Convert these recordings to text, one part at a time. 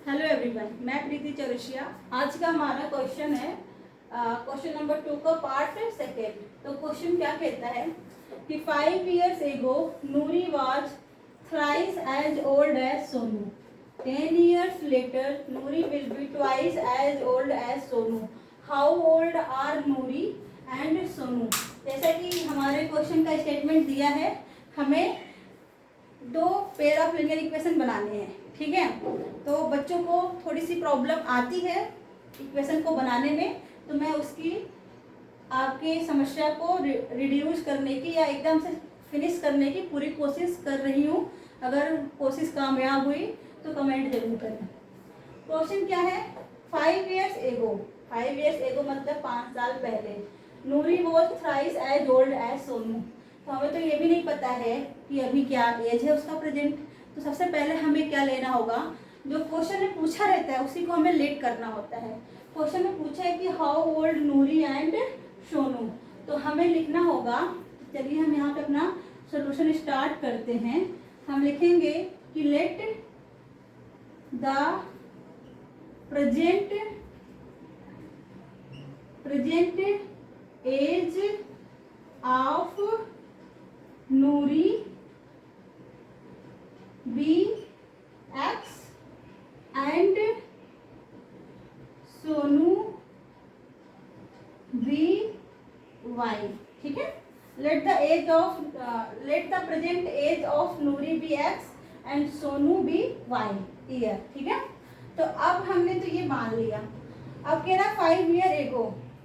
Hello everyone, मैं प्रीति चौरसिया। आज का हमारा क्वेश्चन है क्वेश्चन नंबर 2 का पार्ट सेकेंड। तो क्वेश्चन क्या कहता है कि 5 years ago Noori was thrice as old as Sonu. 10 years later Noori will be twice as old as Sonu. How old are Noori and Sonu? जैसा कि हमारे क्वेश्चन का स्टेटमेंट दिया है, हमें दो पेयर ऑफ लीनियर इक्वेशन बनाने हैं। ठीक है, तो बच्चों को थोड़ी सी प्रॉब्लम आती है इक्वेशन को बनाने में, तो मैं उसकी आपके समस्या को रिड्यूस करने की या एकदम से फिनिश करने की पूरी कोशिश कर रही हूँ। अगर कोशिश कामयाब हुई तो कमेंट जरूर करें। क्वेश्चन क्या है? 5 years ago, 5 years ago मतलब 5 साल पहले, Noori was thrice as old as Sonu. तो हमें तो ये भी नहीं पता है कि अभी क्या एज है उसका प्रेजेंट। तो सबसे पहले हमें क्या लेना होगा, जो क्वेश्चन में पूछा रहता है उसी को हमें लेट करना होता है। क्वेश्चन में पूछा है कि how old Noori and Sonu, तो हमें लिखना होगा। चलिए हम यहाँ पे अपना सोल्यूशन स्टार्ट करते हैं। हम लिखेंगे कि let the present age of Noori be x and Sonu be y. ठीक है, let the present age of Noori be x and Sonu be y year. ठीक है, तो अब हमने तो ये मान लिया। अब कह रहा 5 year एगो,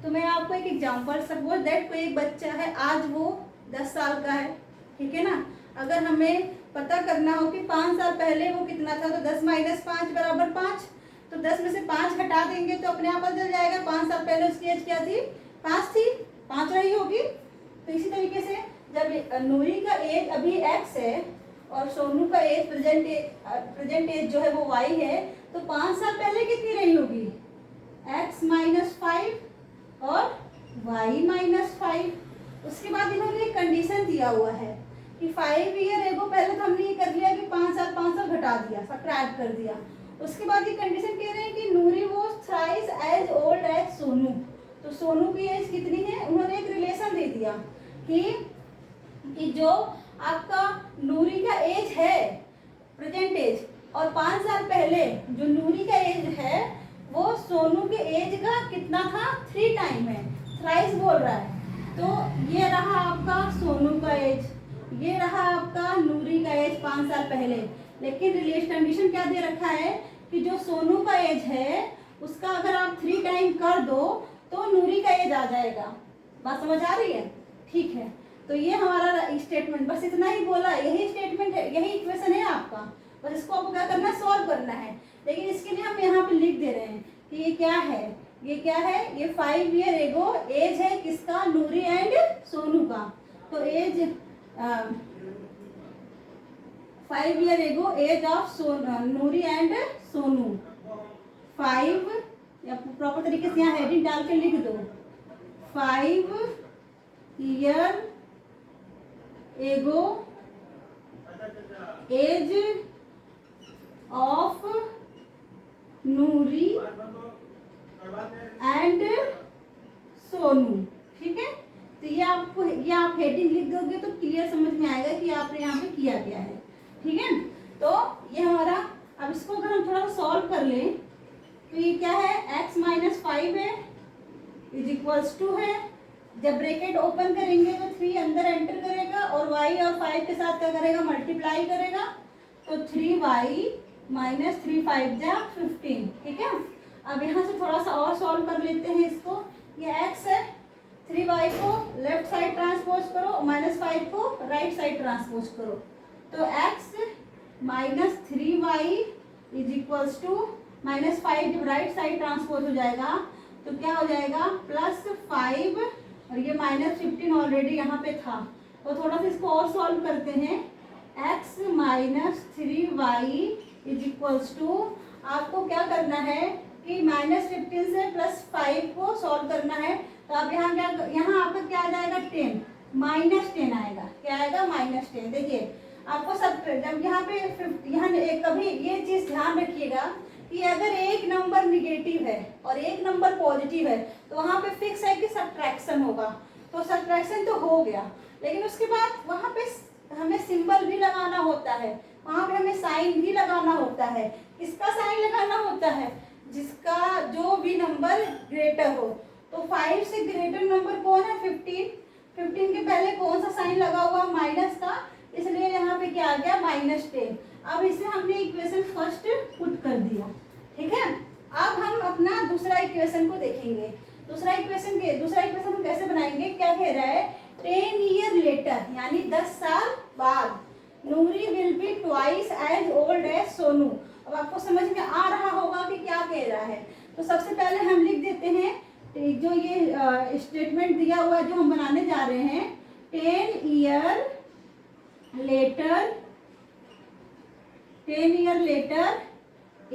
तो मैं आपको एक एग्जांपल, सपोज दैट कोई एक बच्चा है, आज वो 10 साल का है। ठीक है ना, अगर हमें पता करना हो कि 5 साल पहले वो कितना था, तो 10 - 5 बराबर 5। तो 10 में से 5 हटा देंगे तो अपने आप पता चल जाएगा 5 साल पहले उसकी एज क्या थी, 5 थी, 5 रही होगी। तो इसी तरीके से जब नूरी का एज अभी x है और सोनू का एज प्रेजेंट एज जो है वो y है, तो 5 साल पहले कितनी रही होगी, x - 5 और y - 5। उसके बाद इन्होंने एक कंडीशन दिया हुआ है कि 5 year एगो, पहले तो हमने ये कर लिया कि 5 साल घटा दिया, सब्ट्रैक्ट कर दिया। उसके बाद ये कंडीशन कह रहे हैं कि Noori was thrice as old as Sonu. तो सोनू की एज कितनी है, उन्होंने एक रिलेशन दे दिया कि जो आपका नूरी का एज है प्रेजेंट एज, और 5 साल पहले जो नूरी का एज है वो सोनू के एज का कितना था, 3 टाइम है, थ्राइस बोल रहा है। तो ये रहा आपका सोनू का एज, ये रहा आपका नूरी का एज 5 साल पहले। लेकिन रिलेशन कंडीशन क्या दे रखा है कि जो सोनू का एज है उसका अगर आप 3 टाइम कर दो तो नूरी का एज आ जाएगा। बात समझ आ रही है? ठीक है, तो ये हमारा स्टेटमेंट, बस इतना ही बोला, यही स्टेटमेंट है, यही इक्वेशन है आपका। बस इसको आपको क्या करना है, सॉल्व करना है। लेकिन इसके लिए हम यहाँ पे लिख दे रहे हैं कि ये क्या है, ये क्या है, ये 5 year एगो एज है किसका, नूरी एंड सोनू का। तो age 5 year ago age of Noori and Sonu 5, या प्रॉपर तरीके से यहाँ हेडिंग डाल के लिख दो, 5 year ago age of Noori and Sonu. ठीक है, तो ये आप हेडिंग लिख दोगे तो क्लियर समझ में आएगा कि आपने यहाँ पे किया क्या है। ठीक है, तो ये हमारा, अब इसको अगर हम थोड़ा सॉल्व कर लें तो ये क्या है, x - 5 है इज इक्वल्स टू है, जब ब्रैकेट ओपन करेंगे तो 3 अंदर एंटर करेगा और y और 5 के साथ क्या करेगा, मल्टीप्लाई करेगा। तो 3y - 3 5 जा 15। ठीक है, अब यहाँ से थोड़ा सा और सॉल्व कर लेते हैं इसको। ये x है, 3y को लेफ्ट साइड ट्रांसपोज करो, -5 को राइट साइड ट्रांसपोज करो। तो x - 3y is equals to -5, जब राइट साइड ट्रांसपोज हो जाएगा तो क्या हो जाएगा, +5, और ये -15 ऑलरेडी यहाँ पे था। तो थोड़ा सा इसको और सॉल्व करते हैं। x - 3y is equals to, आपको क्या करना है कि -15 से +5 को सॉल्व करना है। तो अब यहाँ आपका क्या आ जाएगा, 10 -10 आएगा। क्या आएगा, -10। देखिए आपको सब, जब यहाँ पे यहाँ कभी ये चीज़ ध्यान रखिएगा कि अगर एक नंबर निगेटिव है और एक नंबर पॉजिटिव है तो वहाँ पे फिक्स है कि सब्ट्रैक्शन होगा। तो सब्ट्रैक्शन तो हो गया, लेकिन उसके बाद वहाँ पे हमें सिंबल भी लगाना होता है, वहाँ पे हमें साइन भी लगाना होता है। किसका साइन लगाना होता है? जिसका जो भी नंबर ग्रेटर हो। तो 5 से ग्रेटर नंबर कौन है? 15। 15 के पहले कौन सा साइन लगा हुआ? माइनस का, इसलिए यहाँ पे क्या आ गया? -10। अब इसे हमने इक्वेशन फर्स्ट पुट कर दिया, ठीक है। अब हम अपना दूसरा इक्वेशन को देखेंगे। दूसरा इक्वेशन हम कैसे बनाएंगे? क्या कह रहा है? 10 ईयर लेटर, यानी 10 साल बाद, Noori will be twice as old as Sonu. अब आपको समझ में आ रहा होगा कि क्या कह रहा है। तो सबसे पहले हम लिख देते हैं जो ये स्टेटमेंट दिया हुआ है जो हम बनाने जा रहे हैं। 10 year later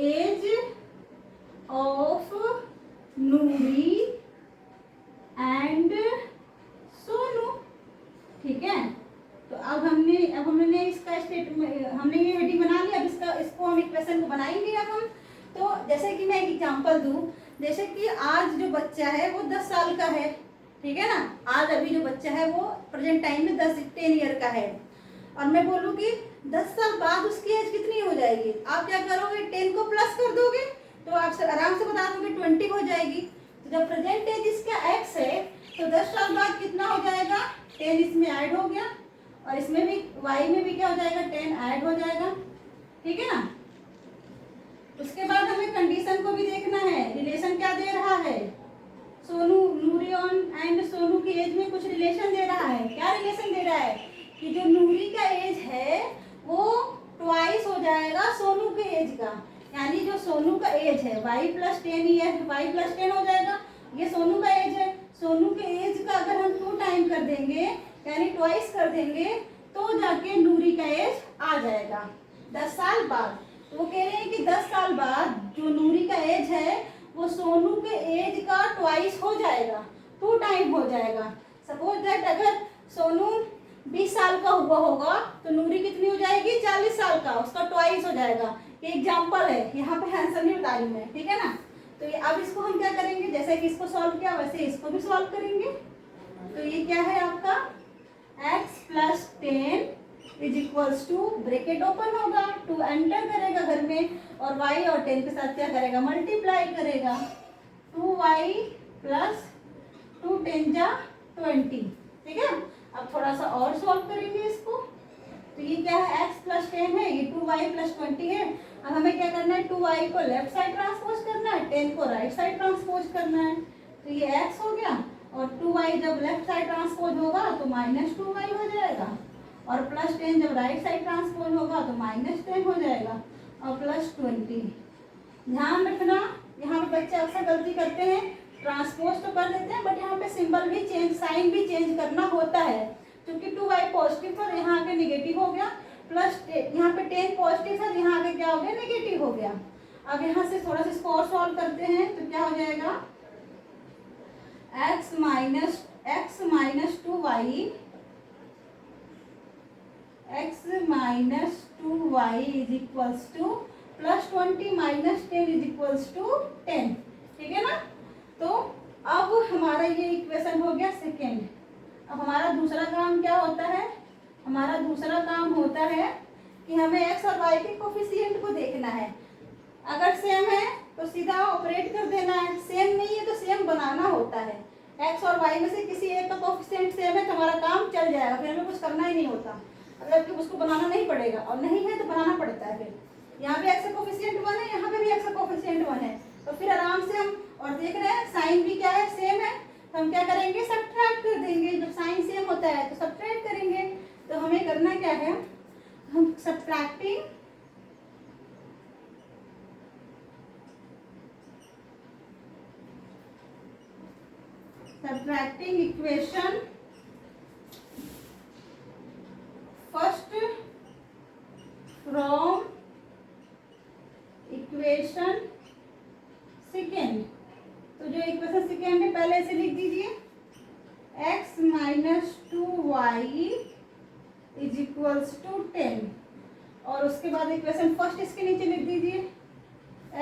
age of Noori and Sonu, ठीक है। तो अब हमने इसका स्टेटमेंट, हमने ये हेडिंग बना लिया। अब इसको हम इक्वेशन को बनाएंगे। अब हम तो जैसे कि मैं एक एग्जांपल दूं, जैसे कि आज जो बच्चा है वो 10 साल का है, ठीक है ना। आज अभी जो बच्चा है वो प्रेजेंट टाइम में 10 ईयर का है, और मैं बोलूँ कि 10 साल बाद उसकी एज कितनी हो जाएगी। आप क्या करोगे? 10 को प्लस कर दोगे तो आप आराम से बता दोगे 20 हो जाएगी। तो जब प्रेजेंट एज इसका x है तो 10 साल बाद कितना हो जाएगा? 10 इसमें ऐड हो गया, और इसमें भी y में भी क्या हो जाएगा? 10 ऐड हो जाएगा, ठीक है ना। उसके बाद हमें कंडीशन को भी देखना है। रिलेशन क्या दे रहा है? सोनू, नूरी एंड सोनू की एज में कुछ रिलेशन दे रहा है। क्या रिलेशन दे रहा है? कि जो नूरी का एज है वो ट्वाइस हो जाएगा सोनू के एज का, यानी जो सोनू का एज है y + 10 ईयर, y + 10 हो जाएगा। ये सोनू का एज है, सोनू के एज का अगर हम 2 टाइम कर देंगे, यानी ट्वाइस कर देंगे, तो जाके नूरी का एज आ जाएगा 10 साल बाद। तो वो कह रहे हैं कि 10 साल बाद जो नूरी का एज है वो सोनू के एज का ट्वाइस हो जाएगा, 2 टाइम हो जाएगा। सपोज दैट अगर सोनू 20 साल का हुआ होगा तो नूरी कितनी हो जाएगी? 40 साल का, उसका ट्वाइस हो जाएगा। ये एग्जांपल है, यहाँ पे आंसर नहीं बता रही मैं, ठीक है ना। तो ये अब इसको हम क्या करेंगे? जैसे कि इसको सॉल्व किया वैसे इसको भी सॉल्व करेंगे। तो ये क्या है आपका? x + 10 = ब्रैकेट ओपन होगा, 2 एंटर करेगा घर में, और y और 10 के साथ क्या करेगा? मल्टीप्लाई करेगा। 2y + 2 10 = 20, ठीक है। अब थोड़ा सा और सॉल्व करेंगे इसको। तो ये क्या है? x + 10 है, ये 2y + 20 है। अब हमें क्या करना है? 2y को लेफ्ट साइड ट्रांसपोज करना है, 10 को राइट साइड ट्रांसपोज करना है। तो ये x हो गया, और 2y जब लेफ्ट साइड ट्रांसपोज होगा तो -2y हो जाएगा, और +10 जब राइट साइड ट्रांसपोज होगा तो -10 हो जाएगा, और +20। ध्यान रखना, यहाँ पे बच्चे अक्सर गलती करते हैं, ट्रांसपोज तो कर देते हैं, बट यहाँ पे सिंबल भी चेंज, साइन भी चेंज करना होता है। क्योंकि 2y पॉजिटिव पर यहाँ आके निगेटिव हो गया, प्लस यहाँ पे 10 पॉजिटिव है, यहाँ आके क्या हो गया? नेगेटिव हो गया। अब यहाँ से थोड़ा सा इसको और सॉल्व करते हैं तो क्या हो जाएगा? x - 2y x - 2y +20 - 10 = 10, ठीक है ना। तो अब हमारा ये इक्वेशन हो गया सेकेंड। अब हमारा दूसरा काम क्या होता है? हमारा दूसरा काम होता है कि हमें x और y के कोफिशिएंट को देखना है। अगर सेम है तो सीधा ऑपरेट कर देना है, सेम नहीं है तो सेम बनाना होता है। x और y में से किसी एक का कोफिशिएंट सेम है तो हमारा काम चल जाएगा, फिर हमें कुछ करना ही नहीं होता। अगर कि उसको बनाना नहीं पड़ेगा, और नहीं है तो बनाना पड़ता है। फिर यहाँ पे x का कोफिशिएंट 1 है, यहाँ पे भी x का कोफिशिएंट 1 है, तो फिर आराम से हम, और देख रहे हैं साइन भी क्या है? सेम है। तो हम क्या करेंगे? सब्ट्रैक्ट कर देंगे। जब साइन सेम होता है तो सब्ट्रैक्ट करेंगे। तो हमें करना क्या है? हम subtracting equation first from equation second. तो जो इक्वेशन सेकेंड है पहले ऐसे लिख दीजिए, x - 2y = 10, और उसके बाद इक्वेशन फर्स्ट इसके नीचे लिख दीजिए,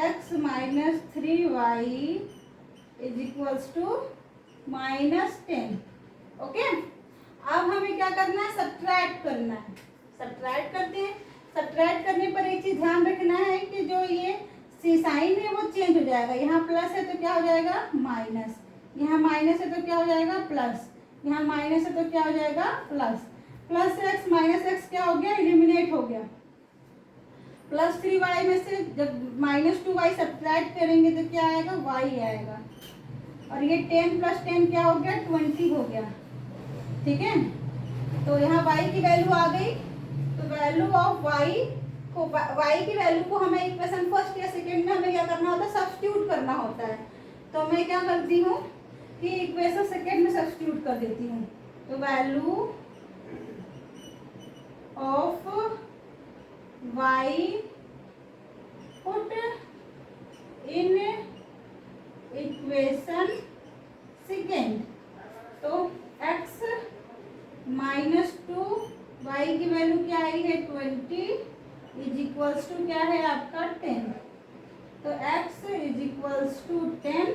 x minus 3y is equals to -10। Okay, अब हमें क्या करना है, सब्ट्रैक्ट करना है। सब्ट्रैक्ट करते हैं। सब्ट्रैक्ट करने पर एक चीज ध्यान रखना है कि जो ये साइन है वो चेंज हो जाएगा। यहाँ प्लस है तो क्या हो जाएगा माइनस, यहाँ माइनस है तो क्या हो जाएगा प्लस, यहाँ माइनस है तो क्या हो जाएगा plus. Plus x minus x क्या हो गया, एलिमिनेट हो गया। प्लस 3y में से जब -2y सब्ट्रैक्ट करेंगे तो क्या आएगा, y आएगा। और ये 10 + 10 क्या हो गया, 20 हो गया। ठीक है, तो यहाँ y की वैल्यू आ गई। तो वैल्यू ऑफ y को, y की वैल्यू को हमें इक्वेशन फर्स्ट या सेकेंड में हमें क्या करना होता है, सब्स्टिट्यूट करना होता है। तो मैं क्या करती हूँ कि इक्वेशन सेकेंड में सब्स्टिट्यूट कर देती हूँ। तो value of y put in equation second. तो x -2 y की वैल्यू क्या आई है 20 इज इक्वल्स टू क्या है आपका 10। तो x इज इक्वल्स टू 10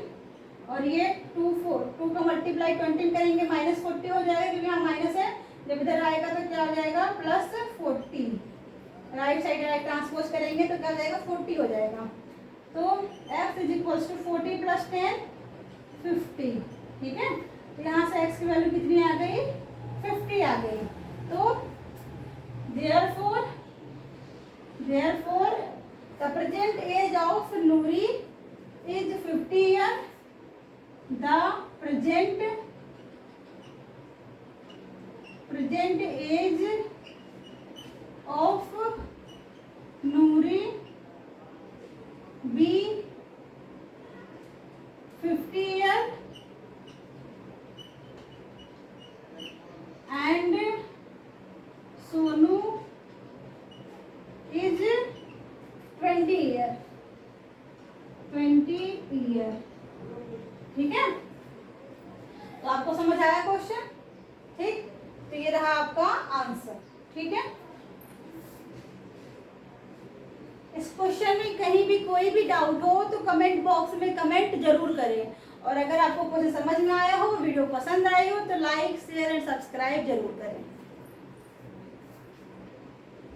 और ये 2 का मल्टीप्लाई 20 करेंगे -40 हो जाएगा, क्योंकि यहाँ माइनस है। जब इधर आएगा तो क्या हो जाएगा +40। राइट साइड डायरेक्ट ट्रांसपोज करेंगे तो क्या हो जाएगा 40 हो जाएगा। तो x इज इक्वल्स टू 40 + 10 50। ठीक है, तो यहाँ से x की वैल्यू कितनी आ गई, 50 आ गई। तो therefore the present age of Noori is 50 years. The present age of Noori be 50 years and Sonu is 20 year। ठीक है, तो आपको समझ आया क्वेश्चन। ठीक, तो ये रहा आपका आंसर। ठीक है, इस क्वेश्चन में कहीं भी कोई भी डाउट हो तो कमेंट बॉक्स में कमेंट जरूर करें। और अगर आपको क्वेश्चन समझ में आया हो, वीडियो पसंद आई हो तो लाइक शेयर एंड सब्सक्राइब जरूर करें।